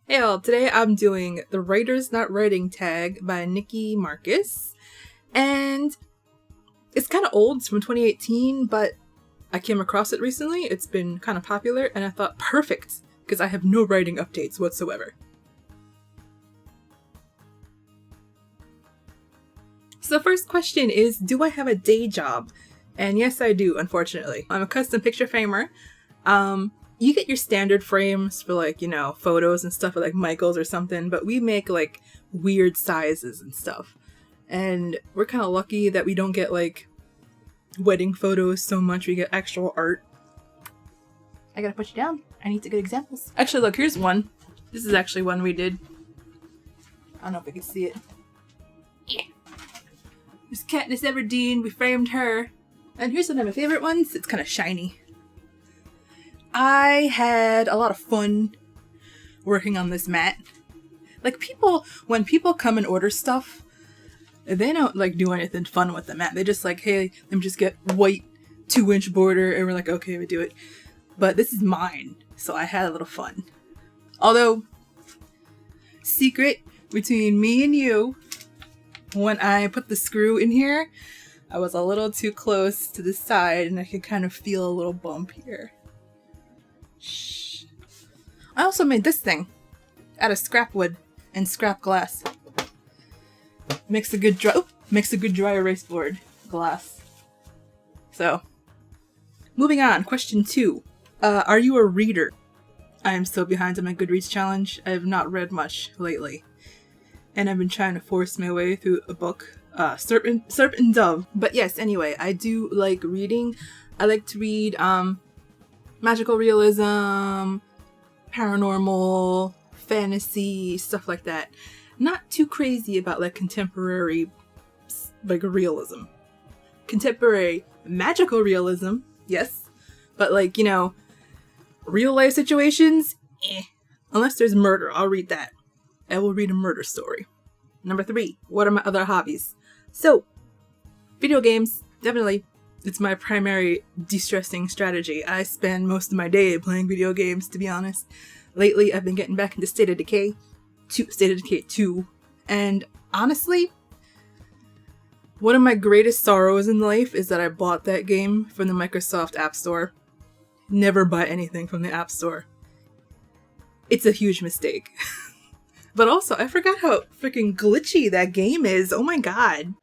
Hey all, today I'm doing The Writer's Not Writing tag by Nikki Marcus, and it's kind of old, it's from 2018, but I came across it recently. It's been kind of popular, and I thought, perfect, because I have no writing updates whatsoever. So the first question is, do I have a day job? And yes, I do, unfortunately. I'm a custom picture framer. You get your standard frames for like, photos and stuff at like Michael's or something, but we make like weird sizes and stuff. And we're kind of lucky that we don't get like wedding photos so much, we get actual art. I gotta put you down. I need to get examples. Actually, look, here's one. This is actually one we did. I don't know if I can see it. Yeah. Miss Katniss Everdeen, we framed her. And here's one of my favorite ones. It's kind of shiny. I had a lot of fun working on this mat. Like when people come and order stuff, they don't like do anything fun with the mat. They just like, hey, let me just get white 2-inch border, and we're like, okay, we do it. But this is mine, so I had a little fun. Although, secret between me and you, when I put the screw in here, I was a little too close to the side and I could kind of feel a little bump here. Shh. I also made this thing out of scrap wood and scrap glass. Makes a good dry erase board glass. So, moving on. Question 2. Are you a reader? I am so behind on my Goodreads challenge. I have not read much lately. And I've been trying to force my way through a book. Serpent and Dove. But yes, anyway, I do like reading. I like to read, magical realism, paranormal, fantasy, stuff like that. Not too crazy about like contemporary, like realism. Contemporary magical realism, yes. But like, real life situations, Unless there's murder, I'll read that. I will read a murder story. Number 3, what are my other hobbies? So, video games, definitely. It's my primary de-stressing strategy. I spend most of my day playing video games, to be honest. Lately, I've been getting back into State of Decay 2, and honestly, one of my greatest sorrows in life is that I bought that game from the Microsoft App Store. Never buy anything from the App Store. It's a huge mistake. But also, I forgot how freaking glitchy that game is. Oh my god.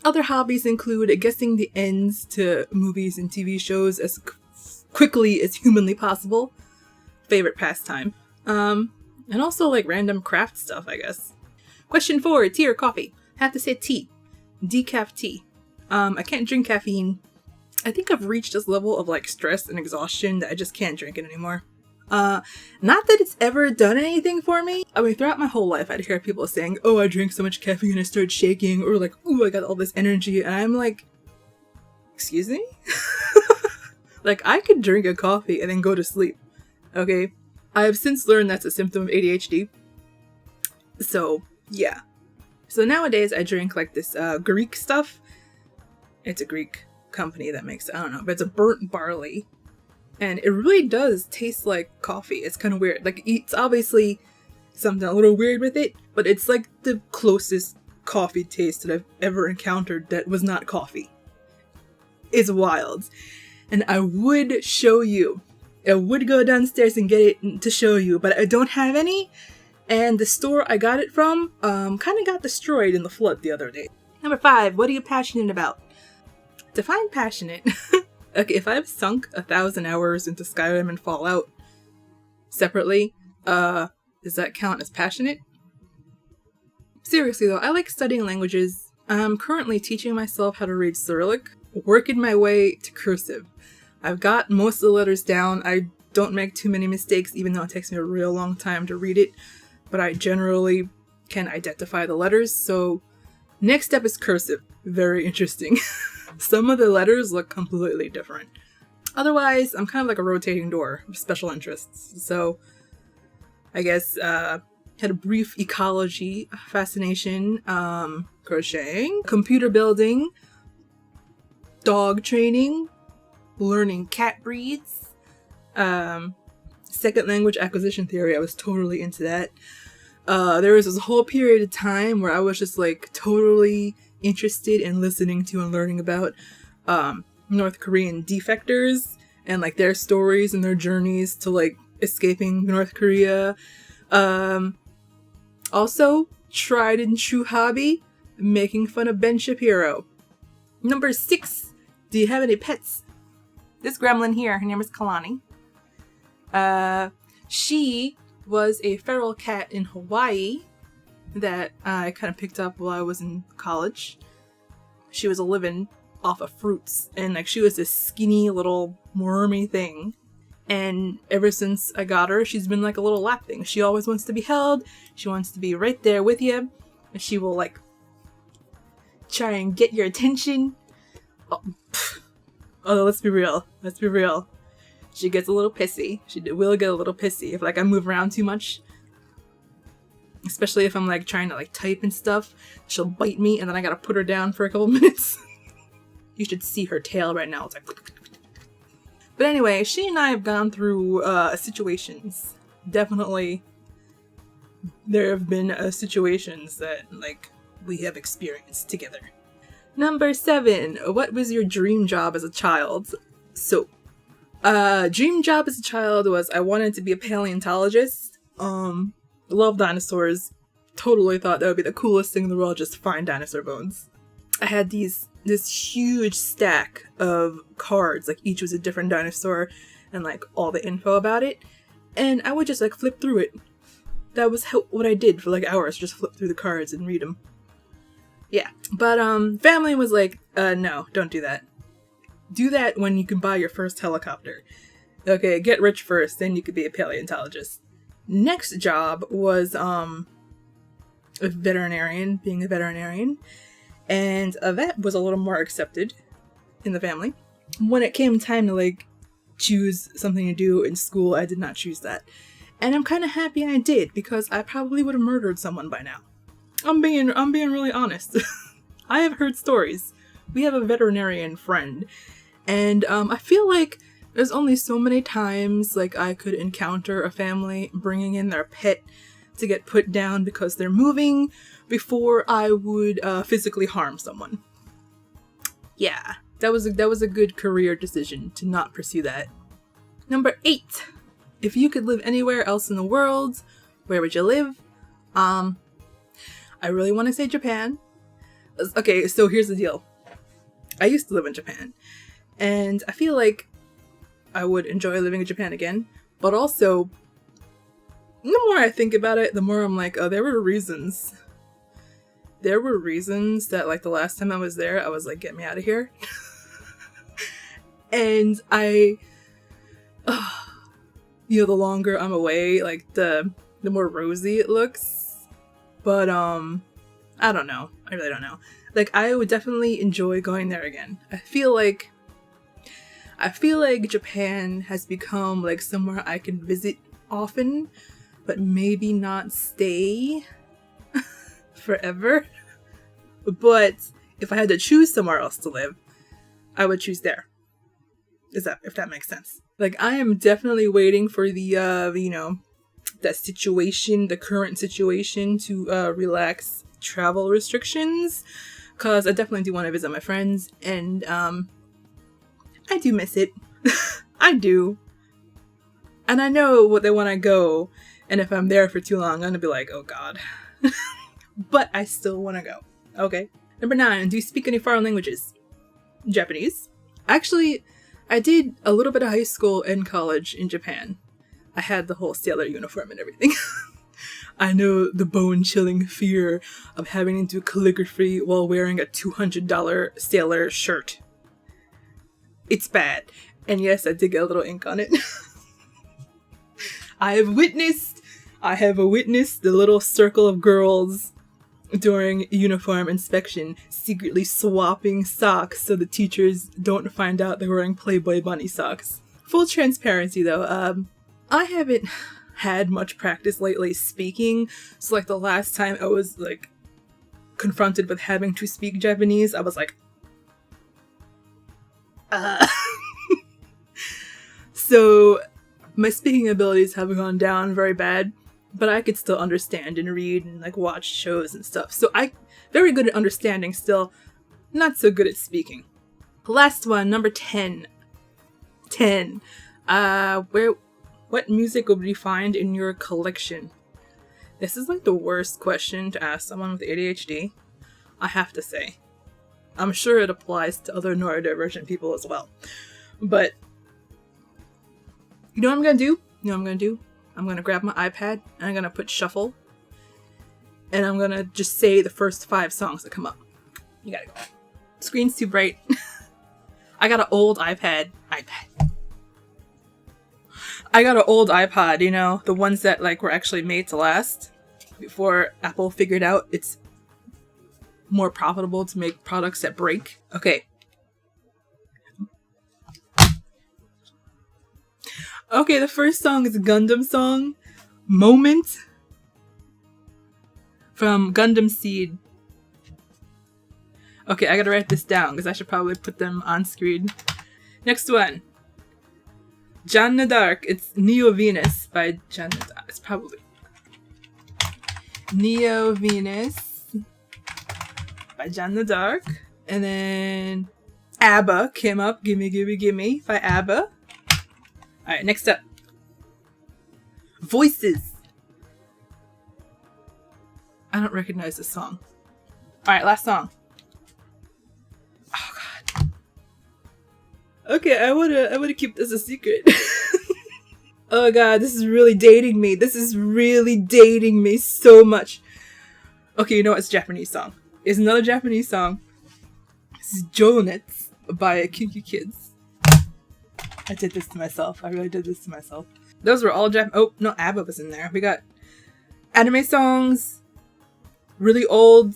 Other hobbies include guessing the ends to movies and TV shows as quickly as humanly possible. Favorite pastime. And also like random craft stuff, I guess. Question 4, tea or coffee? I have to say tea. Decaf tea. I can't drink caffeine. I think I've reached this level of like stress and exhaustion that I just can't drink it anymore. Not that it's ever done anything for me. I mean, throughout my whole life, I'd hear people saying, oh, I drank so much caffeine and I started shaking, or like, ooh, I got all this energy, and I'm like, excuse me? Like, I could drink a coffee and then go to sleep, okay? I have since learned that's a symptom of ADHD. So, yeah. So nowadays, I drink like this Greek stuff. It's a Greek company that makes it, I don't know, but it's a burnt barley. And it really does taste like coffee. It's kind of weird. Like, it's obviously something a little weird with it, but it's like the closest coffee taste that I've ever encountered that was not coffee. It's wild. And I would show you. I would go downstairs and get it to show you, but I don't have any. And the store I got it from kind of got destroyed in the flood the other day. Number 5, what are you passionate about? Define passionate. Okay, if I've sunk 1,000 hours into Skyrim and Fallout separately, does that count as passionate? Seriously though, I like studying languages. I'm currently teaching myself how to read Cyrillic, working my way to cursive. I've got most of the letters down. I don't make too many mistakes, even though it takes me a real long time to read it, but I generally can identify the letters, so next step is cursive. Very interesting. Some of the letters look completely different. Otherwise, I'm kind of like a rotating door of special interests. So I guess had a brief ecology fascination, crocheting, computer building, dog training, learning cat breeds, second language acquisition theory. I was totally into that. There was this whole period of time where I was just like totally interested in listening to and learning about North Korean defectors and like their stories and their journeys to like escaping North Korea. Also, tried and true hobby, making fun of Ben Shapiro. Number 6, do you have any pets? This gremlin here, her name is Kalani. She was a feral cat in Hawaii that I kind of picked up while I was in college. She was living off of fruits, and like she was this skinny little wormy thing. And ever since I got her, she's been like a little lap thing. She always wants to be held. She wants to be right there with you. And she will like try and get your attention. Oh, let's be real. Let's be real. She gets a little pissy. She will get a little pissy if like I move around too much. Especially if I'm like trying to like type and stuff. She'll bite me and then I gotta put her down for a couple minutes. You should see her tail right now. It's like... But anyway, she and I have gone through situations. Definitely, there have been situations that, like, we have experienced together. Number 7, what was your dream job as a child? So, dream job as a child was I wanted to be a paleontologist. Love dinosaurs. Totally thought that would be the coolest thing in the world, just to find dinosaur bones. I had this huge stack of cards, like each was a different dinosaur and like all the info about it, and I would just like flip through it. That was what I did for like hours, just flip through the cards and read them. Yeah, but family was like, no, don't do that. Do that when you can buy your first helicopter. Okay, get rich first, then you could be a paleontologist. Next job was a veterinarian, being a veterinarian. And that was a little more accepted in the family. When it came time to like choose something to do in school, I did not choose that. And I'm kind of happy I did, because I probably would have murdered someone by now. I'm being really honest. I have heard stories. We have a veterinarian friend, and I feel like there's only so many times like I could encounter a family bringing in their pet to get put down because they're moving before I would physically harm someone. Yeah, that was a good career decision to not pursue that. Number 8, if you could live anywhere else in the world, where would you live? I really want to say Japan. Okay, so here's the deal. I used to live in Japan, and I feel like I would enjoy living in Japan again, but also, the more I think about it, the more I'm like, oh, there were reasons. There were reasons that, like, the last time I was there, I was like, get me out of here. And the longer I'm away, like, the more rosy it looks. But, I don't know. I really don't know. Like, I would definitely enjoy going there again. I feel like Japan has become, like, somewhere I can visit often, but maybe not stay forever. But if I had to choose somewhere else to live, I would choose there. If that makes sense. Like, I am definitely waiting for the, that situation, the current situation to relax travel restrictions. Because I definitely do want to visit my friends, and I do miss it. I do. And I know what they want to go, and if I'm there for too long, I'm going to be like, oh god. But I still want to go. Okay. Number 9, do you speak any foreign languages? Japanese. Actually, I did a little bit of high school and college in Japan. I had the whole sailor uniform and everything. I know the bone-chilling fear of having to do calligraphy while wearing a $200 sailor shirt. It's bad. And yes, I did get a little ink on it. I have witnessed the little circle of girls during uniform inspection secretly swapping socks so the teachers don't find out they're wearing Playboy bunny socks. Full transparency though, I haven't had much practice lately speaking. So like the last time I was like confronted with having to speak Japanese, I was like, So my speaking abilities have gone down very bad, but I could still understand and read and like watch shows and stuff. So I very good at understanding still, not so good at speaking. Last one, number 10. 10. What music would you find in your collection? This is like the worst question to ask someone with ADHD, I have to say. I'm sure it applies to other neurodivergent people as well. But you know what I'm gonna do? I'm gonna grab my iPad and I'm gonna put shuffle. And I'm gonna just say the first 5 songs that come up. You gotta go. Screen's too bright. I got an old iPad. I got an old iPod, you know, the ones that like were actually made to last before Apple figured out it's more profitable to make products that break. Okay. Okay, the first song is a Gundam song, Moment, from Gundam Seed. Okay, I gotta write this down because I should probably put them on screen. Next one. Jeanne d'Arc. It's Neo Venus by Jeanne d'Arc. It's probably Neo Venus by Jeanne d'Arc. And then ABBA came up. Gimme, Gimme, Gimme by ABBA. Alright, next up. Voices. I don't recognize this song. Alright, last song. Oh god. Okay, I wanna keep this a secret. Oh god, this is really dating me. This is really dating me so much. Okay, you know what? It's a Japanese song. It's another Japanese song. This is Jonetsu by Kinky Kids. I did this to myself. I really did this to myself. Those were all oh, no, ABBA was in there. We got anime songs, really old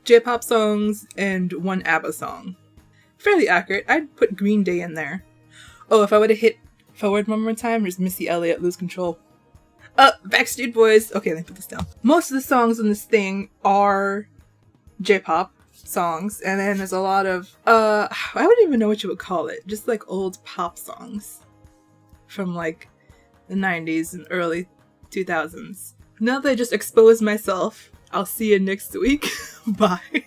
J-pop songs, and one ABBA song. Fairly accurate. I'd put Green Day in there. Oh, if I would have hit forward one more time, there's Missy Elliott, Lose Control. Backstreet Boys. Okay, let me put this down. Most of the songs in this thing are J-pop songs, and then there's a lot of I wouldn't even know what you would call it, just like old pop songs from like the 90s and early 2000s. Now that I just exposed myself, I'll see you next week. Bye.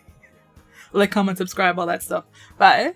Like, comment, subscribe, all that stuff. Bye.